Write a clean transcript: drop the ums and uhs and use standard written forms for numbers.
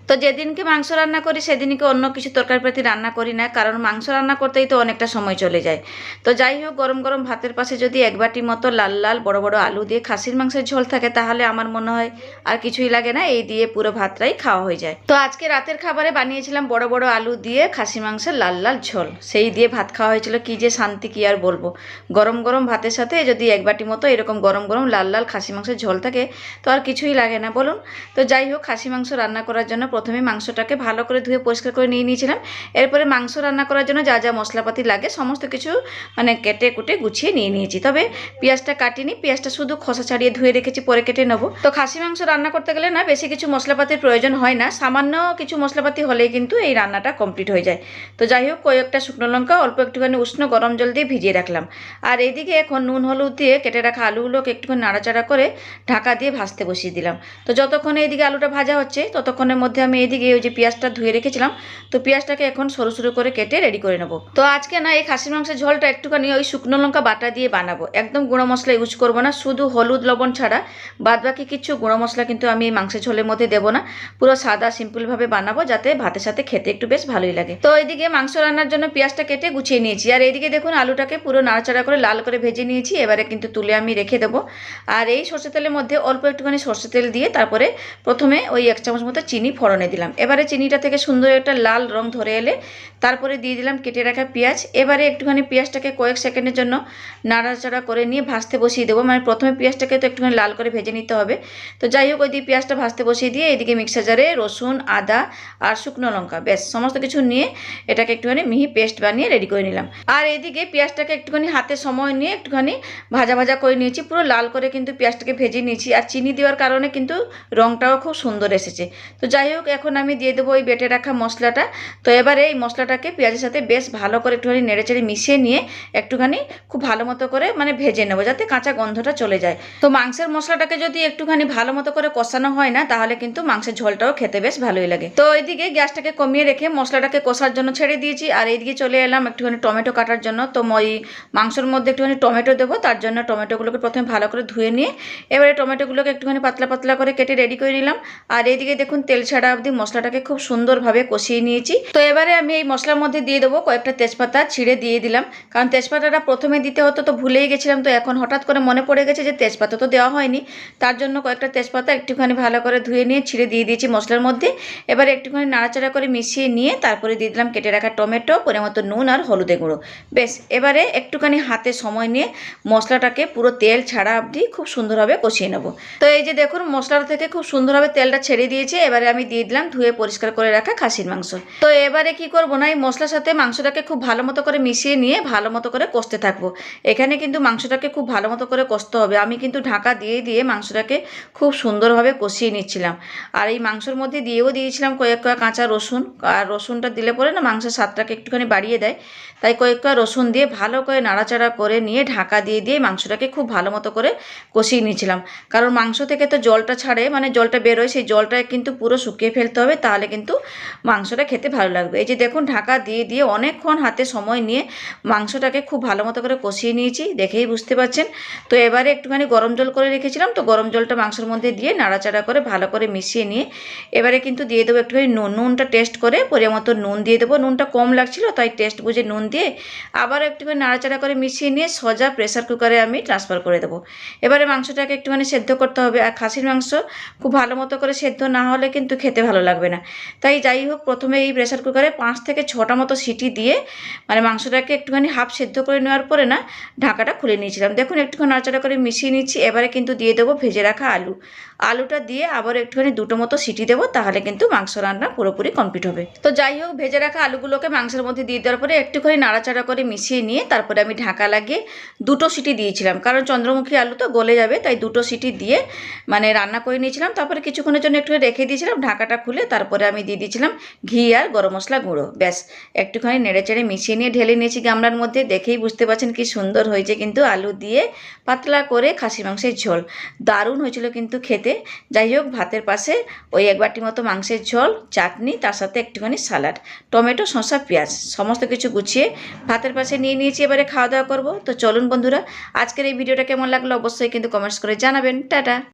তো যেদিনকে মাংস রান্না করি সেদিনকে অন্য কিছু তরকারিপাতি রান্না করি না, কারণ মাংস রান্না করতেই তো অনেকটা সময় চলে যায়। তো যাই হোক, গরম গরম ভাতের পাশে যদি এক বাটি মতো লাল লাল বড় বড় আলু দিয়ে খাসির মাংসের ঝোল থাকে তাহলে আমার মনে হয় আর কিছুই লাগে না, এই দিয়ে পুরো ভাতটাই খাওয়া হয়ে যায়। তো আজকে রাতের খাবারে বানিয়েছিলাম বড় বড় আলু দিয়ে খাসি মাংসের লাল লাল ঝোল, সেই দিয়ে ভাত খাওয়া হয়েছিল। কি যে শান্তি, কি আর বলবো। গরম গরম ভাতের সাথে যদি এক বাটি মতো এরকম গরম গরম লাল লাল খাসি মাংসের ঝোল থাকে তো আর কিছুই লাগে না, বলুন। তো যাই হোক, খাসি মাংস রান্না করার জন্য প্রথমে মাংসটাকে ভালো করে ধুয়ে পরিষ্কার করে নিয়ে নিয়েছিলাম। এরপরে মাংস রান্না করার জন্য যা যা মশলাপাতি লাগে সমস্ত কিছু কেটে কুটে গুছিয়ে নিয়ে নিয়েছি। তবে পেঁয়াজটা কাটিনি, পেঁয়াজটা শুধু খোসা ছাড়িয়ে ধুয়ে রেখেছি, পরে কেটে নেবো। তো খাসি মাংস রান্না করতে গেলে না বেশি কিছু মশলাপাতির প্রয়োজন হয় না, সামান্য কিছু মশলাপাতি হলেই কিন্তু এই রান্নাটা কমপ্লিট হয়ে যায়। তো যাই হোক, কয়েকটা শুকনো লঙ্কা অল্প একটুখানি উষ্ণ গরম জল দিয়ে ভিজিয়ে রাখলাম। আর এইদিকে এখন নুন হলুদ দিয়ে কেটে রাখা আলুগুলোকে একটুখানি নাড়াচাড়া করে ঢাকা দিয়ে ভাজতে বসিয়ে দিলাম। তো যতক্ষণে এইদিকে আলুটা ভাজা হচ্ছে ততক্ষণের মধ্যে আমি এইদিকে ওই যে পেঁয়াজটা ধুয়ে রেখেছিলাম, তো পেঁয়াজটাকে এখন সরু সরু করে কেটে রেডি করে নেবো। তো আজকে না এই খাসির মাংসের ঝোলটা একটুখানি ওই শুকনো লঙ্কা বাটা দিয়ে বানাবো, একদম গুঁড়ো মশলা ইউজ করবো না, শুধু হলুদ লবণ ছাড়া বাদ বাকি কিছু গুঁড়ো মশলা কিন্তু আমি এই মাংসের ঝোলের মধ্যে দেবো না। পুরো সাদা সিম্পলভাবে বানাবো যাতে ভাতের সাথে খেতে একটু বেশ ভালোই লাগে। তো এইদিকে মাংস রান্নার জন্য পেঁয়াজটা কেটে গুছিয়ে নিয়েছি, আর এইদিকে দেখুন আলুটাকে পুরো নাড়াচাড়া করে লাল করে ভেজে নিয়েছি। এবারে কিন্তু তুলে আমি রেখে দেবো। আর এই সর্ষে তেলের মধ্যে অল্প একটুখানি সর্ষে তেল দিয়ে তারপরে প্রথমে ওই 1 চামচ মতো চিনি ফোড়নে দিলাম। এবারে চিনিটা থেকে সুন্দর একটা লাল রং ধরে এলে তারপরে দিয়ে দিলাম কেটে রাখা পেঁয়াজ। এবারে একটুখানি পেঁয়াজটাকে কয়েক সেকেন্ডের জন্য নাড়াচাড়া করে নিয়ে ভাজতে বসিয়ে দেবো। প্রথমে পেঁয়াজটাকে তো একটুখানি লাল করে ভেজে নিতে হবে। তো যাই হোক, ওই দিয়ে পেঁয়াজটা ভাজতে বসিয়ে দিয়ে এদিকে মিক্সার জারে রসুন, আদা আর শুকনো লঙ্কা বেশ সমস্ত কিছু নিয়ে এটাকে একটুখানি মিহি পেস্ট বানিয়ে রেডি করে নিলাম। আর এদিকে পেঁয়াজটাকে একটুখানি হাতে সময় নিয়ে একটুখানি ভাজা ভাজা করে নিয়েছি, পুরো লাল করে কিন্তু পেঁয়াজটাকে ভেজে নিয়েছি। আর চিনি দেওয়ার কারণে কিন্তু রংটাও খুব সুন্দর এসেছে। তো যাই হোক, এখন আমি দিয়ে দেবো ওই বেটে রাখা মশলাটা। তো এবারে এই মশলাটাকে পেঁয়াজের সাথে বেশ ভালো করে একটুখানি নেড়েচেড়ে মিশিয়ে নিয়ে একটুখানি খুব ভালো মতো করে ভেজে নেবো যাতে কাঁচা গন্ধটা চলে যায়। তো মাংসের মশলাটাকে যদি একটুখানি ভালো মতো করে কষানো হয় না তাহলে কিন্তু মাংসের ঝোলটাও খেতে বেশ ভালোই লাগে। তো এইদিকে গ্যাসটাকে কমিয়ে রেখে মশলাটাকে কষার জন্য ছেড়ে দিয়েছি। আর এইদিকে চলে এলাম একটুখানি টমেটো কাটার জন্য। তো ওই মাংসের মধ্যে একটুখানি টমেটো দেবো, তার জন্য টমেটোগুলোকে প্রথমে ভালো করে ধুয়ে নিয়ে এবারে টমেটোগুলোকে একটুখানি পাতলা পাতলা করে কেটে রেডি করে নিলাম। আর এইদিকে দেখুন তেল ছাড়া অবধি মশলাটাকে খুব সুন্দরভাবে কষিয়ে নিয়েছি। তো এবারে আমি এই মশলার মধ্যে দিয়ে দেবো কয়েকটা তেজপাতা ছিঁড়ে দিয়ে দিলাম, কারণ তেজপাতাটা প্রথমে দিতে হতো তো ভুলেই গেছিলাম। তো এখন হঠাৎ করে মনে পড়ে গেছে যে তেজপাতা তো দেওয়া হয়নি, তার জন্য কয়েকটা তেজপাতা একটুখানি ভালো করে ধুয়ে নিয়ে ছিঁড়ে দিয়ে দিয়েছি মশলার মধ্যে। এবারে একটুখানি নাড়াচাড়া করে মিশিয়ে নিয়ে তারপরে দিয়ে দিলাম কেটে রাখা টমেটো, পরিমাণ মতো নুন আর হলুদে গুঁড়ো। বেশ, এবারে একটুখানি হাতে সময় নিয়ে মশলাটাকে পুরো তেল ছাড়া অবধি খুব সুন্দরভাবে কষিয়ে নেবো। তো এই যে দেখুন মশলাটা থেকে খুব সুন্দরভাবে তেলটা ছেড়ে দিয়েছে। এবারে আমি দিয়ে দিলাম ধুয়ে পরিষ্কার করে রাখা খাসির মাংস। তো এবারে কি করবো না, এই মশলার সাথে মাংসটাকে খুব ভালো মতো করে মিশিয়ে নিয়ে ভালো মতো করে কষতে থাকবো। এখানে কিন্তু মাংসটাকে খুব ভালো মতো করে কষতে হবে। আমি কিন্তু ঢাকা দিয়ে দিয়ে মাংসটাকে খুব সুন্দরভাবে কষিয়ে নিচ্ছিলাম। আর এই মাংসর মধ্যে দিয়েও দিয়েছিলাম কয়েক কাঁচা রসুন, আর রসুনটা দিলে পরে না মাংসের স্বাদটাকে একটুখানি বাড়িয়ে দেয়। তাই কয়েক রসুন দিয়ে ভালো করে নাড়াচাড়া করে নিয়ে ঢাকা দিয়ে দিয়ে মাংসটাকে খুব ভালো মতো করে কষিয়ে নিয়েছিলাম। কারণ মাংস থেকে তো জলটা ছাড়ে, জলটা বেরোয়, সেই জলটা কিন্তু পুরো শুকিয়ে ফেলতে হবে, তাহলে কিন্তু মাংসটা খেতে ভালো লাগবে। এই যে দেখুন ঢাকা দিয়ে দিয়ে অনেকক্ষণ হাতে সময় নিয়ে মাংসটাকে খুব ভালো মতো করে কষিয়ে নিয়েছি, দেখেই বুঝতে পারছেন। তো এবারে একটুখানি গরম জল করে রেখেছিলাম, তো গরম জলটা মাংসের মধ্যে দিয়ে নাড়াচাড়া করে ভালো করে মিশিয়ে নিয়ে এবারে কিন্তু দিয়ে দেবো একটুখানি নুনটা টেস্ট করে পরিমাণ মতো নুন দিয়ে দেবো। নুনটা কম লাগছিল তাই টেস্ট বুঝে নুন দিয়ে আবার একটুখানি নাড়াচাড়া করে মিশিয়ে নিয়ে সোজা প্রেসার কুকারে আমি ট্রান্সফার করে দেবো। এবারে মাংসটাকে একটুখানি সেদ্ধ করতে হবে, আর খাসির মাংস খুব ভালো মতো করে সেদ্ধ না হলে কিন্তু খেতে ভালো লাগবে না। তাই যাই হোক, প্রথমে এই প্রেসার কুকারে 5 থেকে 6টা মতো সিটি দিয়ে মাংসটাকে একটুখানি হাফ সেদ্ধ করে নেওয়ার পরে না ঢাকাটা খুলে নিয়েছিলাম। দেখুন একটুখানি নাড়াচাড়া করে মিশিয়ে নিচ্ছি। এবারে কিন্তু দিয়ে দেবো ভেজে রাখা আলুটা দিয়ে আবার একটুখানি 2টো মতো সিটি দেবো, তাহলে কিন্তু মাংস রান্না পুরোপুরি কমপ্লিট হবে। তো যাই হোক, ভেজে রাখা আলুগুলোকে মাংসের মধ্যে দিয়ে দেওয়ার পরে একটুখানি নাড়াচাড়া করে মিশিয়ে নিয়ে তারপরে আমি ঢাকা লাগিয়ে 2টো সিটি দিয়েছিলাম, কারণ চন্দ্রমুখী আলু তো গলে যাবে, তাই 2টো সিটি দিয়ে রান্না করে নিয়েছিলাম। তারপরে কিছুক্ষণের জন্য একটু রেখে দিয়েছিলাম ঢাকাটা খুলে, তারপরে আমি দিয়ে দিয়েছিলাম ঘি আর গরম মশলা গুঁড়ো। ব্যাস, একটুখানি নেড়েচেড়ে মিশিয়ে নিয়ে ঢেলে নিয়েছি গামলার মধ্যে। দেখেই বুঝতে পারছেন কি সুন্দর হয়েছে কিন্তু আলু দিয়ে পাতলা করে খাসি মাংসের ঝোল, দারুণ হয়েছিল কিন্তু খেতে। যাই হোক, ভাতের পাশে ওই 1 বাটি মতো মাংসের ঝোল, চাটনি, তার সাথে একটুখানি সালাড, টমেটো, শসা, পেঁয়াজ সমস্ত কিছু গুছিয়ে ভাতের পাশে নিয়ে নিয়েছি। এবারে খাওয়া দাওয়া করবো। তো চলুন বন্ধুরা, আজকের এই ভিডিওটা কেমন লাগলো অবশ্যই কিন্তু কমেন্টস করে জানাবেন। টাটা।